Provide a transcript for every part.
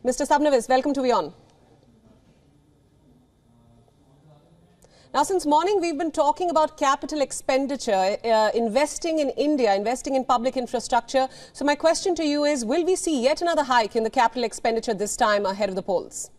Mr. Sabnavis, welcome to WION. Now, since morning, we've been talking about capital expenditure, investing in India, investing in public infrastructure. So my question to you is, will we see yet another hike in the capital expenditure this time ahead of the polls?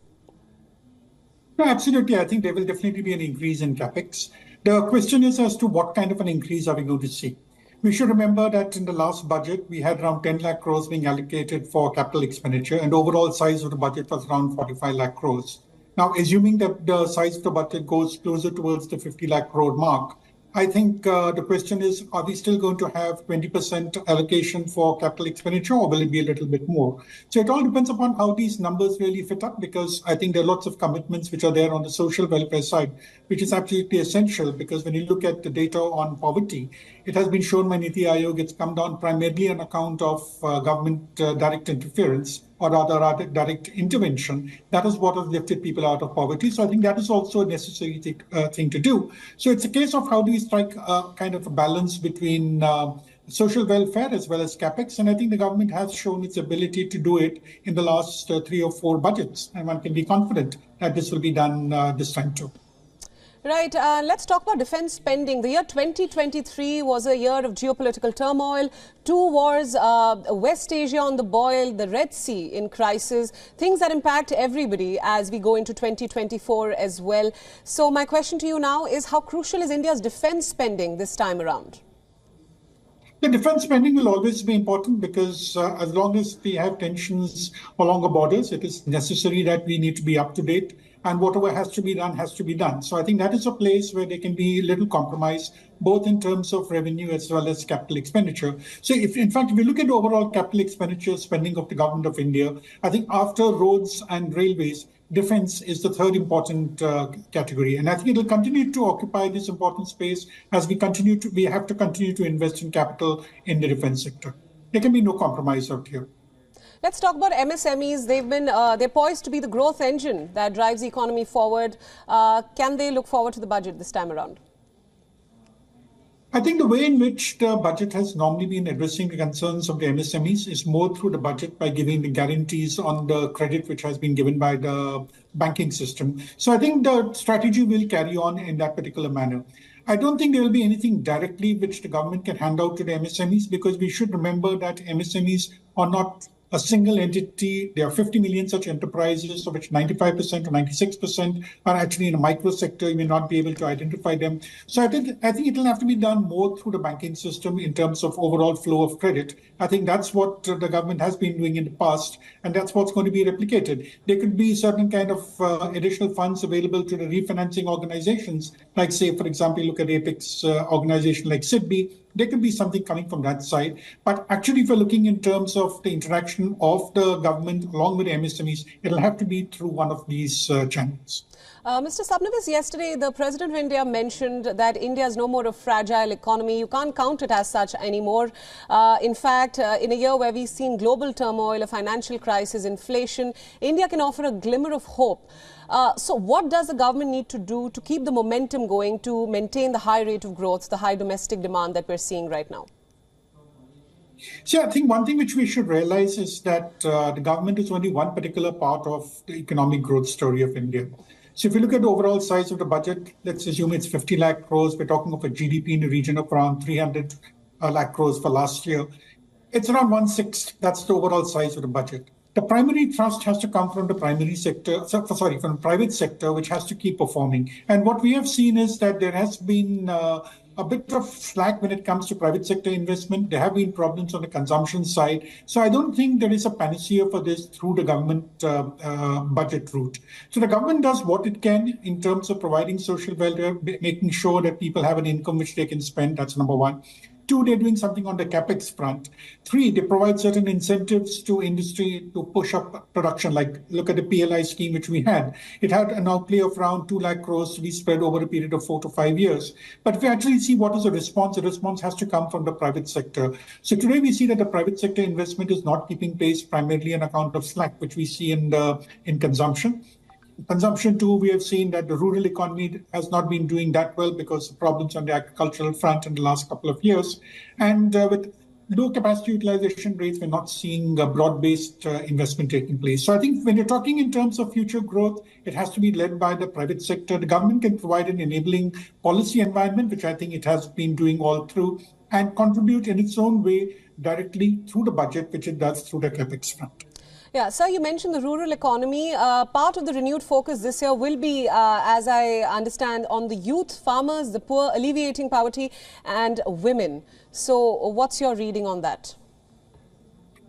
No, absolutely. I think there will definitely be an increase in capex. The question is as to what kind of an increase are we going to see? We should remember that in the last budget, we had around 10 lakh crores being allocated for capital expenditure, and overall size of the budget was around 45 lakh crores. Now, assuming that the size of the budget goes closer towards the 50 lakh crore mark, I think the question is, are we still going to have 20% allocation for capital expenditure, or will it be a little bit more? So it all depends upon how these numbers really fit up, because I think there are lots of commitments which are there on the social welfare side, which is absolutely essential, because when you look at the data on poverty, it has been shown by Niti Aayog it's come down primarily on account of government direct interference, or rather direct intervention. That is what has lifted people out of poverty. So I think that is also a necessary thing to do. So it's a case of how do we strike a kind of a balance between social welfare as well as capex. And I think the government has shown its ability to do it in the last 3 or 4 budgets. And one can be confident that this will be done this time too. Right. Let's talk about defense spending. The year 2023 was a year of geopolitical turmoil, 2 wars, West Asia on the boil, the Red Sea in crisis, things that impact everybody as we go into 2024 as well. So my question to you now is, how crucial is India's defense spending this time around? The defense spending will always be important, because as long as we have tensions along the borders, it is necessary that we need to be up to date. And whatever has to be done has to be done. So I think that is a place where there can be little compromise, both in terms of revenue as well as capital expenditure. So if you look at the overall capital expenditure spending of the government of India, I think after roads and railways, defense is the third important category. And I think it will continue to occupy this important space as we have to continue to invest in capital in the defense sector. There can be no compromise out here. Let's talk about MSMEs. They're poised to be the growth engine that drives the economy forward. Can they look forward to the budget this time around? I think the way in which the budget has normally been addressing the concerns of the MSMEs is more through the budget by giving the guarantees on the credit which has been given by the banking system. So I think the strategy will carry on in that particular manner. I don't think there will be anything directly which the government can hand out to the MSMEs, because we should remember that MSMEs are not a single entity. There are 50 million such enterprises, of which 95% or 96% are actually in a micro sector. You may not be able to identify them. So I think it will have to be done more through the banking system in terms of overall flow of credit. I think that's what the government has been doing in the past, and that's what's going to be replicated. There could be certain kind of additional funds available to the refinancing organizations, like, say, for example, look at Apex organization like SIDBI. There could be something coming from that side. But actually, if we're looking in terms of the interaction of the government along with MSMEs, it'll have to be through one of these channels. Mr. Sabnavis, yesterday the President of India mentioned that India is no more a fragile economy. You can't count it as such anymore. In fact, in a year where we've seen global turmoil, a financial crisis, inflation, India can offer a glimmer of hope. So what does the government need to do to keep the momentum going, to maintain the high rate of growth, the high domestic demand that we're seeing right now? So I think one thing which we should realize is that the government is only one particular part of the economic growth story of India. So if you look at the overall size of the budget, let's assume it's 50 lakh crores. We're talking of a GDP in the region of around 300 lakh crores for last year. It's around 1/6. That's the overall size of the budget. The primary thrust has to come from the from the private sector, which has to keep performing. And what we have seen is that there has been a bit of slack when it comes to private sector investment. There have been problems on the consumption side. So I don't think there is a panacea for this through the government budget route. So the government does what it can in terms of providing social welfare, making sure that people have an income which they can spend. That's number one. 2, they're doing something on the capex front. 3, they provide certain incentives to industry to push up production. Like, look at the PLI scheme which we had. It had an outlay of around 2 lakh crores to be spread over a period of 4 to 5 years. But if we actually see what is the response has to come from the private sector. So today we see that the private sector investment is not keeping pace, primarily on account of slack, which we see in consumption. Consumption too, we have seen that the rural economy has not been doing that well because of problems on the agricultural front in the last couple of years. And with low capacity utilization rates. We're not seeing broad-based investment taking place. So I think when you're talking in terms of future growth, it has to be led by the private sector. The government can provide an enabling policy environment, which I think it has been doing all through, and contribute in its own way directly through the budget, which it does through the capex front. Yeah, sir, you mentioned the rural economy. Part of the renewed focus this year will be, as I understand, on the youth, farmers, the poor, alleviating poverty, and women. So what's your reading on that?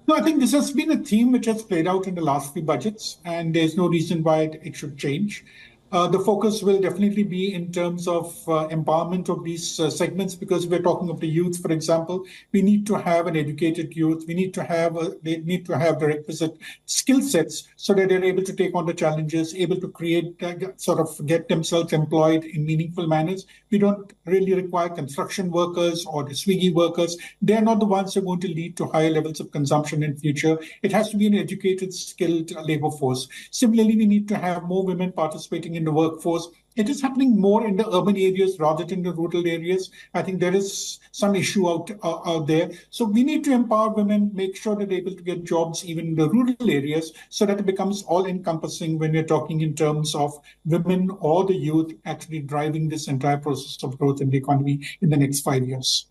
No, I think this has been a theme which has played out in the last few budgets, and there's no reason why it should change. The focus will definitely be in terms of empowerment of these segments, because we're talking of the youth, for example. We need to have an educated youth. We need to have they need to have the requisite skill sets so that they're able to take on the challenges, able to create, sort of get themselves employed in meaningful manners. We don't really require construction workers or the Swiggy workers. They're not the ones who are going to lead to higher levels of consumption in future. It has to be an educated, skilled labor force. Similarly, we need to have more women participating in the workforce. It is happening more in the urban areas rather than the rural areas. I think there is some issue out there. So we need to empower women, make sure that they're able to get jobs even in the rural areas, so that it becomes all-encompassing when we're talking in terms of women or the youth actually driving this entire process of growth in the economy in the next 5 years.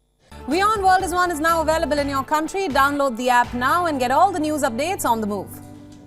WION World is now available in your country. Download the app now and get all the news updates on the move.